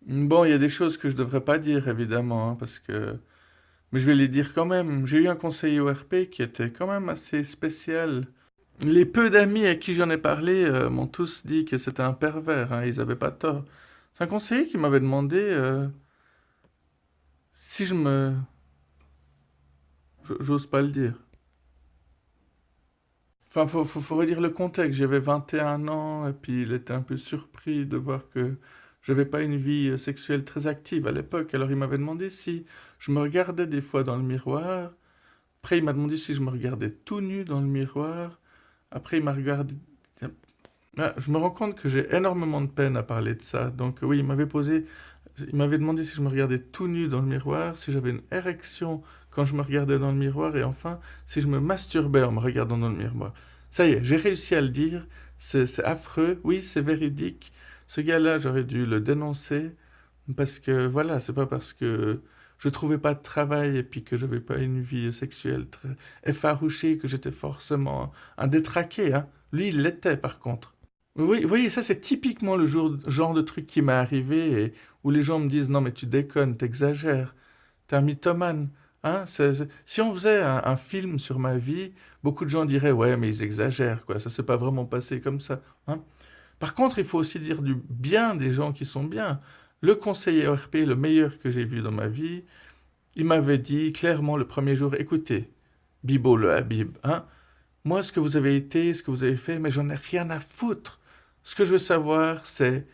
Bon, il y a des choses que je devrais pas dire, évidemment, hein, parce que... Mais je vais les dire quand même. J'ai eu un conseiller ORP qui était quand même assez spécial. Les peu d'amis à qui j'en ai parlé m'ont tous dit que c'était un pervers, hein, ils avaient pas tort. C'est un conseiller qui m'avait demandé si je me... J'ose pas le dire. Enfin, faut redire le contexte. J'avais 21 ans et puis il était un peu surpris de voir que j'avais pas une vie sexuelle très active à l'époque. Alors il m'avait demandé si je me regardais des fois dans le miroir. Après, il m'a demandé si je me regardais tout nu dans le miroir. Après, il m'a regardé. Ah, je me rends compte que j'ai énormément de peine à parler de ça. Donc oui, il m'avait demandé si je me regardais tout nu dans le miroir, si j'avais une érection quand je me regardais dans le miroir, et enfin, si je me masturbais en me regardant dans le miroir. Ça y est, j'ai réussi à le dire. C'est affreux. Oui, c'est véridique. Ce gars-là, j'aurais dû le dénoncer parce que voilà, c'est pas parce que je trouvais pas de travail et puis que j'avais pas une vie sexuelle très effarouchée que j'étais forcément un détraqué, hein. Lui, il l'était par contre. Oui, vous voyez, ça c'est typiquement genre de truc qui m'est arrivé et où les gens me disent non mais tu déconnes, t'exagères, t'es un mythomane. Hein? Si on faisait un film sur ma vie, beaucoup de gens diraient ouais mais ils exagèrent quoi, ça s'est pas vraiment passé comme ça. Hein? Par contre, il faut aussi dire du bien des gens qui sont bien. Le conseiller ORP, le meilleur que j'ai vu dans ma vie, il m'avait dit clairement le premier jour, écoutez, Bibo le Habib, hein, moi, ce que vous avez été, ce que vous avez fait, mais j'en ai rien à foutre. Ce que je veux savoir, c'est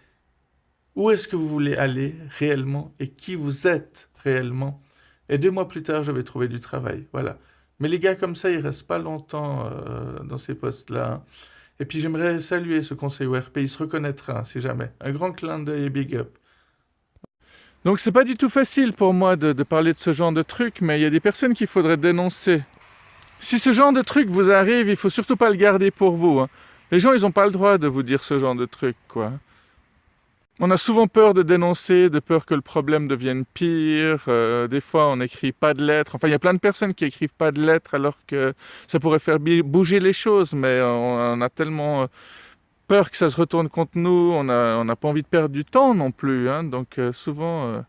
où est-ce que vous voulez aller réellement et qui vous êtes réellement. Et 2 mois plus tard, j'avais trouvé du travail. Voilà. Mais les gars comme ça, ils restent pas longtemps dans ces postes-là. Hein. Et puis j'aimerais saluer ce conseil ORP, il se reconnaîtra, hein, si jamais. Un grand clin d'œil et big up. Donc c'est pas du tout facile pour moi de parler de ce genre de truc, mais il y a des personnes qu'il faudrait dénoncer. Si ce genre de truc vous arrive, il faut surtout pas le garder pour vous. Hein. Les gens, ils ont pas le droit de vous dire ce genre de truc, quoi. On a souvent peur de dénoncer, de peur que le problème devienne pire. Des fois, on n'écrit pas de lettres. Enfin, il y a plein de personnes qui écrivent pas de lettres alors que ça pourrait faire bouger les choses, mais on a tellement peur que ça se retourne contre nous. On n'a pas envie de perdre du temps non plus. Hein. Donc, souvent,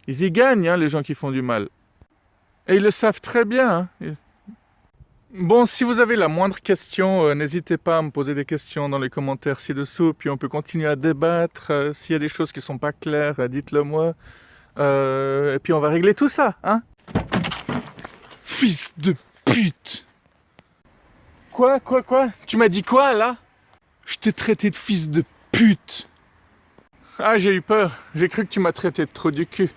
ils y gagnent, hein, les gens qui font du mal. Et ils le savent très bien. Hein. Bon, si vous avez la moindre question, n'hésitez pas à me poser des questions dans les commentaires ci-dessous, puis on peut continuer à débattre. S'il y a des choses qui sont pas claires, dites-le moi. Et puis on va régler tout ça, hein? Fils de pute! Quoi? Tu m'as dit quoi, là? Je t'ai traité de fils de pute! Ah, j'ai eu peur. J'ai cru que tu m'as traité de trou du cul.